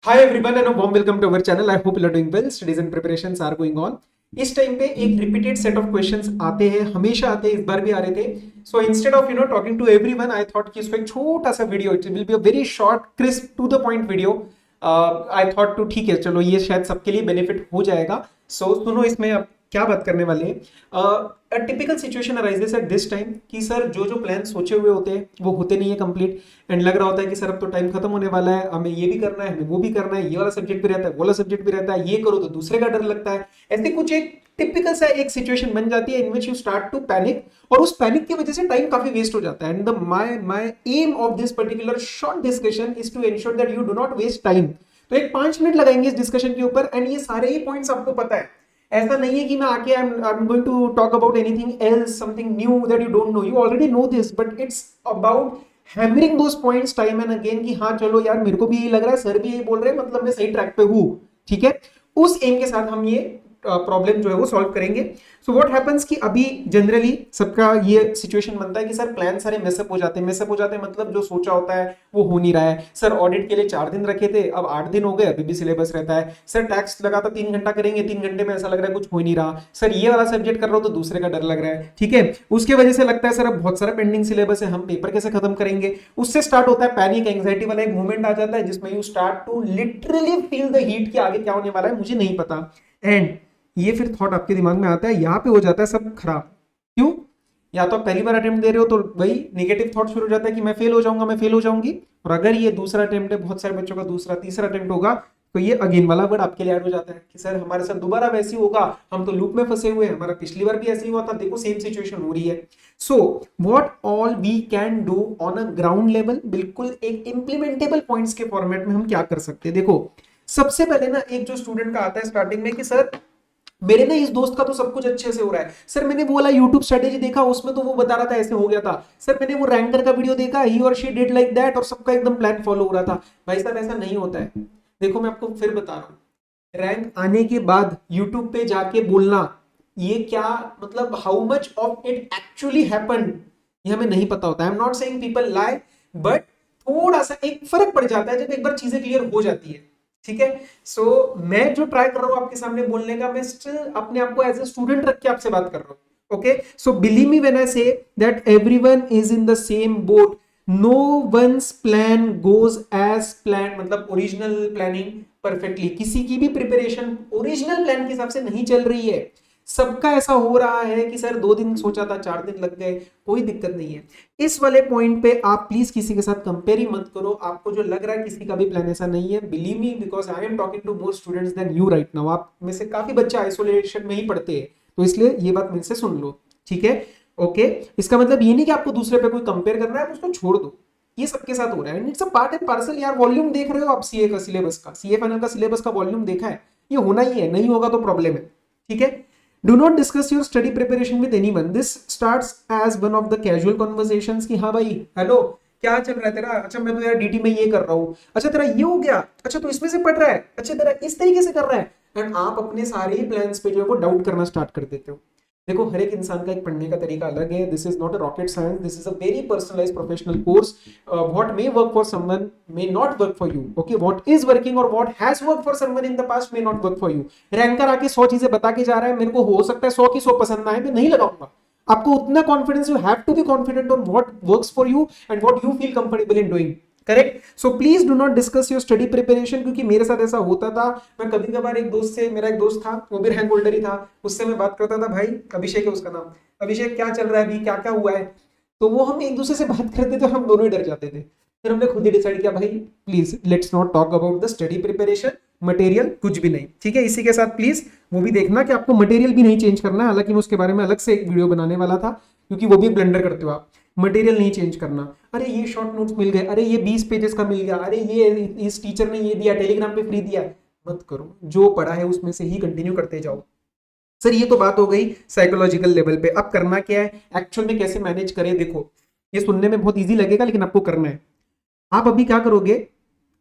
Hi everyone and a warm welcome to our channel. I hope you are doing well. Studies and preparations are going on. इस time पे एक repeated set of questions आते हैं, हमेशा आते हैं, इस बार भी आ रहे थे. So instead of talking to everyone, I thought कि इसको एक छोटा सा video, it will be a very short crisp to the point video. I thought to ठीक है, चलो ये शायद सबके लिए बेनिफिट हो जाएगा. सो सुनो इसमें अब क्या बात करने वाले हैं. A typical situation arises at this time कि सर जो जो प्लान सोचे हुए होते हैं वो होते नहीं है कंप्लीट, एंड लग रहा होता है कि सर अब तो टाइम खत्म होने वाला है, हमें ये भी करना है, हमें वो भी करना है, ये वाला सब्जेक्ट भी रहता है, वो वाला सब्जेक्ट भी रहता है, ये करो तो दूसरे का डर लगता है. ऐसे कुछ एक टिपिकल सा एक सिचुएशन बन जाती है in which you start to panic, और उस पैनिक की वजह से टाइम काफी वेस्ट हो जाता है. And the my aim of this particular short discussion is to ensure that you do not waste time. तो एक 5 मिनट लगाएंगे इस डिस्कशन के ऊपर, एंड ये सारे ही पॉइंट्स आपको पता है. ऐसा नहीं है कि मैं आके I am going to talk about anything else, something new that you don't know. You already know this, but it's about hammering those points time and again कि हाँ चलो यार मेरे को भी यही लग रहा है, सर भी यही बोल रहे हैं, मतलब मैं सही ट्रैक पे हूँ. ठीक है, उस एम के साथ हम ये प्रॉब्लम जो है वो सॉल्व करेंगे. सो व्हाट हैपेंस कि अभी जनरली सबका ये सिचुएशन बनता है कि सर प्लान सारे मेसअप हो जाते हैं. मेसअप हो जाते हैं मतलब जो सोचा होता है वो हो नहीं रहा है. सर ऑडिट के लिए 4 दिन रखे थे, अब 8 दिन हो गए, अभी भी सिलेबस रहता है. सर टैक्स लगा था 3 घंटा करेंगे, 3 घंटे में ऐसा लग रहा है कुछ हो ही नहीं रहा. सर ये वाला सब्जेक्ट कर रहा हूं तो दूसरे का डर लग रहा है. ठीक है, उसके वजह से लगता है सर अब बहुत सारा पेंडिंग सिलेबस है, हम पेपर कैसे खत्म करेंगे. उससे स्टार्ट होता है पैनिक, एंग्जाइटी वाला एक मूवमेंट आ जाता है जिसमें you start to literally feel the heat कि आगे क्या होने वाला है मुझे नहीं पता. एंड ये फिर थॉट आपके दिमाग में आता है, यहाँ पे हो जाता है सब खराब. क्यों? या तो आप पहली बार अटेम्प्ट दे रहे हो तो वही नेगेटिव थॉट शुरू हो जाता है कि मैं फेल हो जाऊंगा, मैं फेल हो जाऊंगी. और अगर ये दूसरा अटेम्प्ट है, बहुत सारे बच्चों का दूसरा तीसरा अटेम्प्ट होगा, तो ये अगेन वाला वर्ड आपके लिए ऐड हो जाता है कि सर हमारे साथ दोबारा वैसे होगा, हम तो लूप में फंसे हुए हैं, हमारा पिछली बार भी ऐसे ही हुआ था, देखो सेम सिचुएशन हो रही है. So what all we can do on a ground level, बिल्कुल एक इंप्लीमेंटेबल पॉइंट्स के फॉर्मेट में हम क्या कर सकते हैं. देखो सबसे पहले ना एक जो स्टूडेंट का आता है स्टार्टिंग में कि सर मेरे ना इस दोस्त का तो सब कुछ अच्छे से हो रहा है, सर मैंने वो वाला यूट्यूब स्ट्रेटेजी देखा, उसमें तो वो बता रहा था ऐसे हो गया था, सर मैंने वो रैंकर का वीडियो देखा, ही और शी डिड लाइक दैट, और सबका एकदम प्लान फॉलो हो रहा था. भाई साहब ऐसा नहीं होता है. देखो मैं आपको फिर बता रहा हूँ, रैंक आने के बाद यूट्यूब पे जाके बोलना ये क्या मतलब, how much of it actually happened, ये हमें नहीं पता होता. I am not saying people lie, but थोड़ा सा एक फर्क पड़ जाता है जब एक बार चीजें क्लियर हो जाती है. ठीक है, सो मैं जो ट्राई कर रहा हूं आपके सामने बोलने का, मैं स्टिल अपने आप को एज ए स्टूडेंट रख के आपसे बात कर रहा हूं. Okay, so believe me when I say that everyone is in the same boat. No one's plan goes as plan, मतलब ओरिजिनल प्लानिंग परफेक्टली, किसी की भी प्रिपरेशन ओरिजिनल प्लान के हिसाब से नहीं चल रही है. सबका ऐसा हो रहा है कि सर 2 दिन सोचा था 4 दिन लग गए, कोई दिक्कत नहीं है. इस वाले पॉइंट पे आप प्लीज किसी के साथ कंपेयर ही मत करो. आपको जो लग रहा है किसी का भी प्लान ऐसा नहीं है, believe me because I am talking to more students than you right now. आप में से काफी बच्चे आइसोलेशन में ही पढ़ते हैं, तो इसलिए ये बात मेरे से सुन लो. ठीक है, ओके. इसका मतलब ये नहीं कि आपको दूसरे पे कोई कंपेयर करना है, आप उसको छोड़ दो. ये सबके साथ हो रहा है, it's a part and parcel. यार वॉल्यूम देख रहे हो आप सीए का सिलेबस का, सीए फाइनल का सिलेबस का वॉल्यूम देखा है, ये होना ही है, नहीं होगा तो प्रॉब्लम है. ठीक है, do not discuss your study preparation with anyone. This starts as one of the casual conversations कि हाँ भाई हेलो क्या चल रहा है तेरा, अच्छा मैं तो यार डीटी में ये कर रहा हूँ, अच्छा तेरा ये हो गया, अच्छा तो इसमें से पढ़ रहा है, अच्छा तेरा इस तरीके से कर रहा है. एंड आप अपने सारे ही प्लान्स पे जो है वो डाउट करना स्टार्ट कर देते हो. देखो हर एक इंसान का एक पढ़ने का तरीका अलग है. This is not a rocket science, this is a very personalised professional course. What may work for someone may not work for you. Okay, what is working or what has worked for someone in the past may not work for you. Ranker आके 100 चीजें बता के जा रहा है, मेरे को हो सकता है 100 की 100 पसंद ना आए, मैं नहीं लगाऊंगा. आपको उतना confidence, you have to be confident on what works for you and what you feel comfortable in doing. Correct. So please do not discuss your study preparation, क्योंकि मेरे साथ ऐसा होता था. मैं कभी कभार एक दोस्त से, मेरा एक दोस्त था वो भी रैंक होल्डर ही था, उससे मैं बात करता था, भाई अभिषेक है उसका नाम, अभिषेक क्या चल रहा है अभी, क्या क्या हुआ है. तो वो हम एक दूसरे से बात करते थे, हम दोनों ही डर जाते थे. फिर हमने खुद ही डिसाइड किया भाई please let's not talk about the study preparation, material कुछ भी नहीं. ठीक है, इसी के साथ प्लीज वो भी देखना कि आपको मटेरियल भी नहीं चेंज करना है. हालांकि मैं उसके बारे में अलग से एक वीडियो बनाने वाला था, क्योंकि वो भी ब्लेंडर करते हो आप. मटेरियल नहीं चेंज करना. अरे ये शॉर्ट नोट्स मिल गए, अरे ये 20 पेजेस का मिल गया, अरे ये इस टीचर ने ये दिया, टेलीग्राम पे फ्री दिया, मत करो. जो पढ़ा है उसमें से ही कंटिन्यू करते जाओ. सर ये तो बात हो गई साइकोलॉजिकल लेवल पे. अब करना क्या है, एक्चुअल में कैसे मैनेज करें. देखो ये सुनने में बहुत ईजी लगेगा, लेकिन आपको करना है. आप अभी क्या करोगे,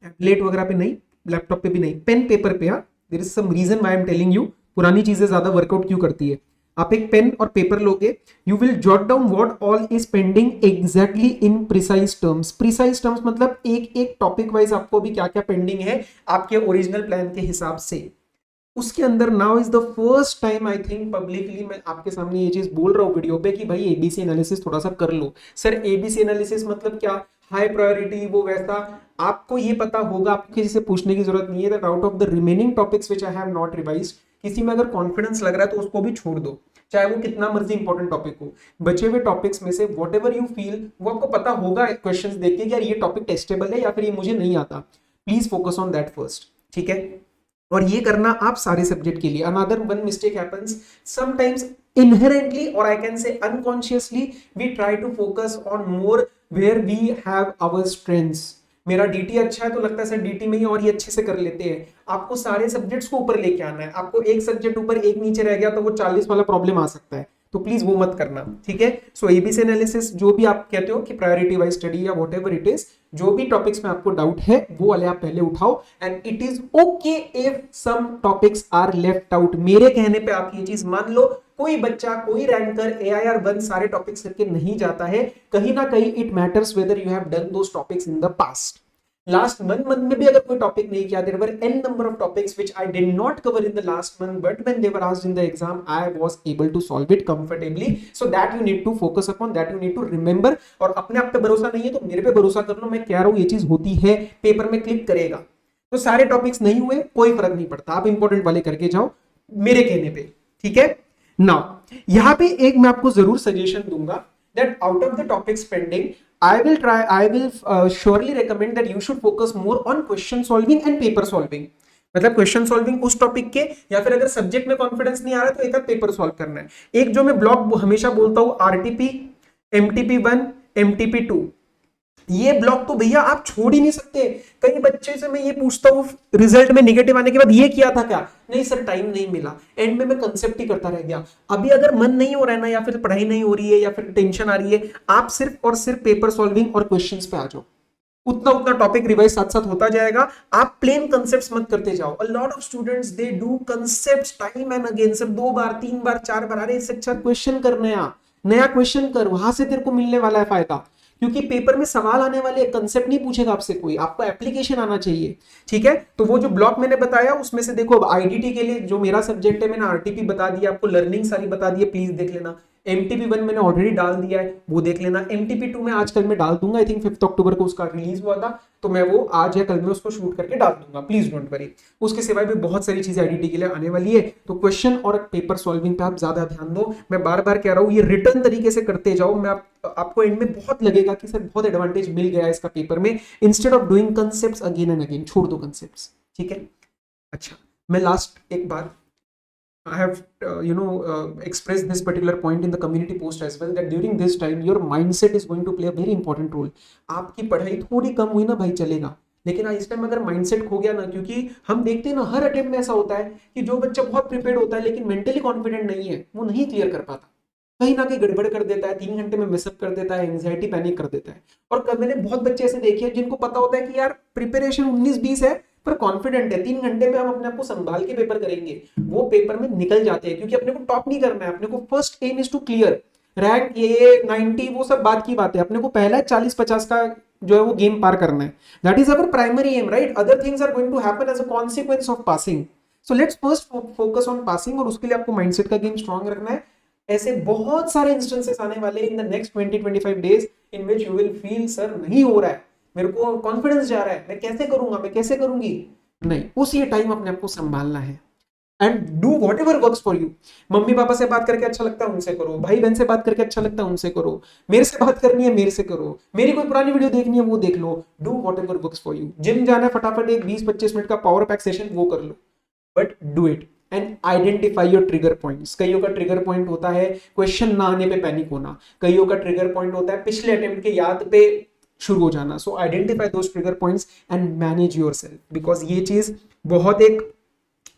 टैबलेट वगैरह पे नहीं, लैपटॉप पे भी नहीं, पेन पेपर पे. हाँ, there is some reason why I am telling you. पुरानी चीजें ज्यादा वर्कआउट क्यों करती है. आप एक पेन और पेपर लोगे, you will jot down what all is pending exactly in precise terms. Precise terms मतलब एक एक टॉपिक वाइज आपको भी क्या क्या पेंडिंग है आपके ओरिजिनल प्लान के हिसाब से। उसके अंदर now is the first time I think publicly मैं आपके सामने ये चीज बोल रहा हूँ वीडियो पे कि भाई एबीसी एनालिसिस थोड़ा सा कर लो। सर एबीसी एनालिसिस मतलब क्या, हाई प्रायोरिटी वो वैसा, आपको ये पता होगा, आपको किसी से पूछने की जरूरत नहीं है that out of the remaining topics which I have not revised, किसी में अगर कॉन्फिडेंस लग रहा है तो उसको भी छोड़ दो, चाहे वो कितना मर्जी इंपॉर्टेंट टॉपिक हो। बचे हुए टॉपिक्स में से वॉट एवर यू फील, वो आपको पता होगा क्वेश्चंस देख के कि यार ये टॉपिक टेस्टेबल है या फिर ये मुझे नहीं आता, please focus on that first, ठीक है। और ये करना आप सारे सब्जेक्ट के लिए। Another one mistake happens sometimes inherently or I can say unconsciously we try to focus on more where we have our strengths। मेरा डीटी अच्छा है तो लगता है सर डीटी में ही और ये अच्छे से कर लेते हैं। आपको सारे सब्जेक्ट्स को ऊपर लेके आना है, आपको एक सब्जेक्ट ऊपर एक नीचे रह गया तो वो 40 वाला प्रॉब्लम आ सकता है, तो प्लीज वो मत करना, ठीक है। सो एबीसी एनालिसिस जो भी आप कहते हो कि प्रायोरिटी वाइज स्टडी या वॉट एवर इट इज, जो भी टॉपिक्स में आपको डाउट है वो वाले आप पहले उठाओ and it is okay if some topics are left out. मेरे कहने पे आप ये चीज मान लो, कोई बच्चा कोई रैंकर AIR 1 सारे टॉपिक्स करके नहीं जाता है, कहीं ना कहीं it matters whether you have done those topics in the past. Last 1 month में भी अगर कोई टॉपिक नहीं किया, there were n number of topics which I did not cover in the last month, but when they were asked in the exam I was able to solve it comfortably, so that you need to focus upon, that you need to remember। और अपने आप पे भरोसा नहीं है तो मेरे पे भरोसा कर लो, मैं कह रहा हूं ये चीज होती है, पेपर में क्लिक करेगा। तो सारे टॉपिक्स नहीं हुए कोई फर्क नहीं पड़ता, आप इंपॉर्टेंट वाले करके जाओ मेरे कहने पे, ठीक है। नाउ यहां पे एक मैं आपको जरूर सजेशन दूंगा that out of the topics pending I will surely recommend that you should focus more on question solving and paper solving। मतलब क्वेश्चन सॉल्विंग उस टॉपिक के, या फिर अगर सब्जेक्ट में कॉन्फिडेंस नहीं आ रहा तो एक पेपर सॉल्व करना है। एक जो मैं ब्लॉक हमेशा बोलता हूं RTP, MTP1, MTP2, ये ब्लॉक तो भैया आप छोड़ ही नहीं सकते। कई बच्चे से मैं ये पूछता हूँ रिजल्ट में नेगेटिव आने के बाद ये किया था क्या, नहीं सर टाइम नहीं मिला, एंड में मैं कंसेप्ट ही करता रह गया। अभी अगर मन नहीं हो रहा है ना, या फिर पढ़ाई नहीं हो रही है, या फिर टेंशन आ रही है, आप सिर्फ और सिर्फ पेपर सॉल्विंग और क्वेश्चंस पे आ जाओ, उतना उतना टॉपिक रिवाइज साथ साथ होता जाएगा। आप प्लेन कंसेप्ट्स मत करते जाओ। A lot of students they do concepts time and again, sir 2 बार 3 बार 4 बार, अरे इससे अच्छा क्वेश्चन कर, नया क्वेश्चन कर, वहां से तेरे को मिलने वाला है फायदा, क्योंकि पेपर में सवाल आने वाले, कंसेप्ट नहीं पूछेगा आपसे कोई, आपको एप्लीकेशन आना चाहिए, ठीक है। तो वो जो ब्लॉक मैंने बताया उसमें से देखो, अब आईडीटी के लिए जो मेरा सब्जेक्ट है मैंने आरटीपी बता दिया आपको, लर्निंग सारी बता दी है, प्लीज देख लेना। MTP1 मैंने ऑलरेडी डाल दिया है, वो देख लेना। MTP2 में आजकल मैं डाल दूंगा, आई थिंक 5 अक्टूबर को उसका रिलीज हुआ था, तो मैं वो आज या कल में उसको शूट करके डाल दूंगा, प्लीज डोंट वरी। उसके सिवाय भी बहुत सारी चीजें आईडीटी के लिए आने वाली है, तो क्वेश्चन और पेपर सॉल्विंग पे आप ज्यादा ध्यान दो। मैं बार बार कह रहा हूँ ये रिटर्न तरीके से करते जाओ, मैं आपको एंड में बहुत लगेगा कि सर बहुत एडवांटेज मिल गया इसका पेपर में, instead of doing concepts again and again, छोड़ दो कंसेप्ट्स, ठीक है। अच्छा, मैं लास्ट एक बात, I have expressed this particular point in the community post as well, that during this time your mindset is going to play a very important role। आपकी पढ़ाई थोड़ी कम हुई ना भाई चलेगा, लेकिन इस टाइम अगर माइंडसेट खो गया ना, क्योंकि हम देखते हैं ना हर अटेम्प्ट में ऐसा होता है कि जो बच्चा बहुत प्रिपेयर्ड होता है लेकिन मेंटली कॉन्फिडेंट नहीं है, वो नहीं क्लियर कर पाता, कहीं ना कहीं गड़बड़ कर देता है, 3 घंटे में मिसअप कर देता है, एंग्जाइटी पैनिक कर देता है। और मैंने बहुत बच्चे ऐसे देखे हैं जिनको पता होता है कि यार प्रिपरेशन 19-20 है, पर कॉन्फिडेंट है 3 घंटे में हम अपने आप को संभाल के पेपर करेंगे, वो पेपर में निकल जाते हैं, क्योंकि अपने को टॉप नहीं करना है, अपने को first aim is to clear rank, ये 90 वो सब बात की बात है, अपने को पहला 40-50 का जो है वो गेम पार करना है, that is our primary aim, right. Other things are going to happen as a consequence of passing, so let's first focus on passing, और उसके लिए आपको माइंडसेट का गेम स्ट्रांग रखना है। ऐसे बहुत सारे इंस्टेंसेस आने वाले in the next 20-25 days in which you will feel sir नहीं हो रहा है, मेरे को कॉन्फिडेंस जा रहा है, मैं कैसे करूंगा, मैं कैसे करूंगी, नहीं, उसी टाइम अपने आप को संभालना है and do whatever works for you. Mummy papa से बात करके अच्छा लगता है उनसे करो, भाई बहन से बात करके अच्छा लगता है उनसे करो, मेरे से बात करनी है मेरे से करो, मेरी कोई पुरानी वीडियो देखनी है वो देख लो, do whatever works for you. Gym जाना है फटाफट एक 20-25 मिनट का पावर पैक सेशन वो कर लो, but do it and identify your trigger points. कईयों का ट्रिगर पॉइंट होता है क्वेश्चन ना आने पे पैनिक होना, कईयों का ट्रिगर पॉइंट होता है पिछले अटेम्प्ट के याद पे शुरू हो जाना। सो identify those trigger points and manage yourself, because ये चीज बहुत एक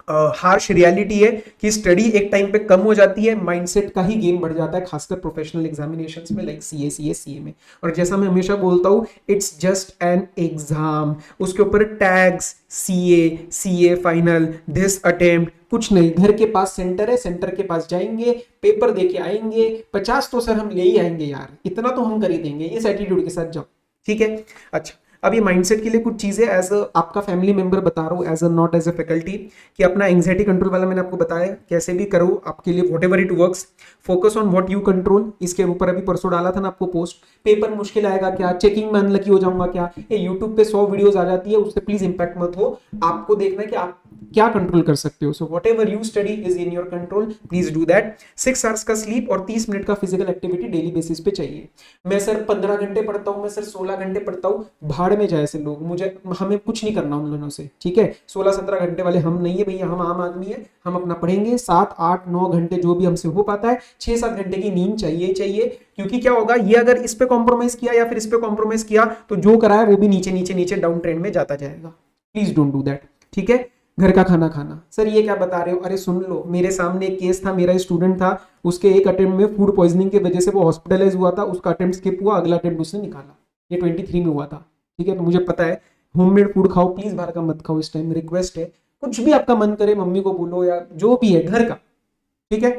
हार्श रियलिटी है कि स्टडी एक टाइम पे कम हो जाती है, माइंडसेट का ही गेम बढ़ जाता है, खासकर प्रोफेशनल एग्जामिनेशंस में लाइक सीए में। और जैसा मैं हमेशा बोलता हूँ, इट्स जस्ट एन एग्जाम, उसके ऊपर tags CA final this attempt कुछ नहीं। घर के पास सेंटर है, सेंटर के पास जाएंगे, पेपर दे के आएंगे, 50 तो सर हम ले ही आएंगे यार, इतना तो हम कर ही देंगे, इस एटीट्यूड के साथ जाओ, ठीक है। अच्छा, अब ये माइंडसेट के लिए कुछ चीजें एज अ आपका फैमिली मेंबर बता रहा हूँ, as a not as a faculty, कि अपना एंग्जाइटी कंट्रोल वाला मैंने आपको बताया कैसे भी करो आपके लिए, what ever it works, focus on what you control. इसके ऊपर अभी परसों डाला था ना आपको पोस्ट, पेपर मुश्किल आएगा क्या, चेकिंग में अनलकी हो जाऊंगा क्या, ये यूट्यूब पे 100 वीडियोस आ जाती है, उससे प्लीज इंपैक्ट मत हो, आपको देखना है कि आप क्या कंट्रोल कर सकते हो। So what ever you study is in your control, please do that. 6 hours का स्लीप और 30 मिनट का फिजिकल एक्टिविटी डेली बेसिस पे चाहिए। मैं सर 15 घंटे पढ़ता हूँ, मैं सर 16 घंटे पढ़ता हूँ, भाड़ में जाए ऐसे लोग, हमें कुछ नहीं करना उन लोगों से, ठीक है। 16-17 घंटे वाले हम नहीं है भैया, हम आम आदमी है, हम अपना पढ़ेंगे 7-8-9 घंटे जो भी हमसे हो पाता है, 6-7 घंटे की नींद चाहिए चाहिए। क्योंकि क्या होगा, ये अगर इस पे कॉम्प्रोमाइज किया या फिर इस पे कॉम्प्रोमाइज किया तो जो करा है वो भी नीचे नीचे नीचे डाउन ट्रेंड में जाता जाएगा। प्लीज डोंट डू दैट, ठीक है। घर का खाना खाना, सर ये क्या बता रहे हो, अरे सुन लो, मेरे सामने एक केस था, मेरा स्टूडेंट था, उसके एक अटेम्प्ट में फूड पॉइजनिंग की वजह से वो हॉस्पिटलाइज हुआ था, उसका अटेम्प्ट स्किप हुआ, अगला अटेम्प्ट उसने निकाला, ये 23 में हुआ था, ठीक है। तो मुझे पता है, होममेड फूड खाओ प्लीज, बाहर का मत खाओ इस टाइम, रिक्वेस्ट है। कुछ भी आपका मन करे मम्मी को बोलो या जो भी है घर का, ठीक है।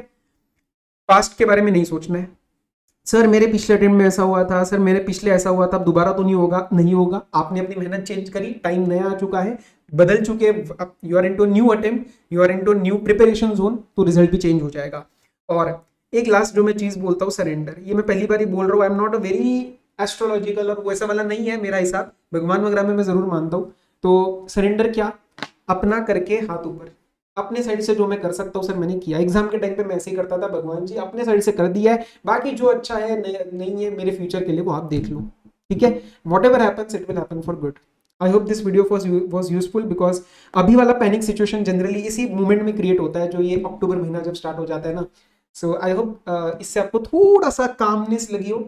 पास्ट के बारे में नहीं सोचना है, सर मेरे पिछले अटेम्प्ट में ऐसा हुआ था, सर मेरे पिछले ऐसा हुआ था, अब दोबारा तो नहीं होगा, नहीं होगा। आपने अपनी मेहनत चेंज करी, टाइम नया आ चुका है, बदल चुके, you are into new attempt, you are into new preparation zone, तो रिजल्ट भी चेंज हो जाएगा। और एक लास्ट जो मैं चीज बोलता हूँ, सरेंडर, ये मैं पहली बार ही बोल रहा हूँ, I am not a very astrological और वैसा वाला नहीं है मेरा हिसाब, भगवान वगैरह में मैं जरूर मानता हूँ। तो सरेंडर क्या, अपना करके हाथ ऊपर, अपने साइड से जो मैं कर सकता हूँ सर मैंने किया। एग्जाम के टाइम पे मैं ऐसे ही करता था, भगवान जी अपने साइड से कर दिया है, बाकी जो अच्छा है नहीं है मेरे फ्यूचर के लिए वो आप देख लो, ठीक है। What ever happens it will happen for good. I hope this video was useful, because अभी वाला पैनिक सिचुएशन जनरली इसी मूवमेंट में क्रिएट होता है, जो ये अक्टूबर महीना जब स्टार्ट हो जाता है ना। सो आई होप इससे आपको थोड़ा सा कामनेस लगी हो,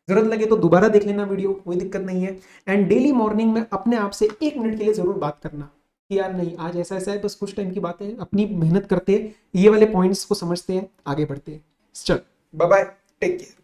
जरूरत लगे तो दोबारा देख लेना वीडियो, कोई दिक्कत नहीं है। एंड डेली मॉर्निंग में अपने आप से 1 मिनट के लिए जरूर बात करना कि यार नहीं आज ऐसा ऐसा है, बस कुछ टाइम की बात है, अपनी मेहनत करते हैं, ये वाले पॉइंट्स को समझते हैं, आगे बढ़ते हैं। चल बाय बाय, टेक केयर।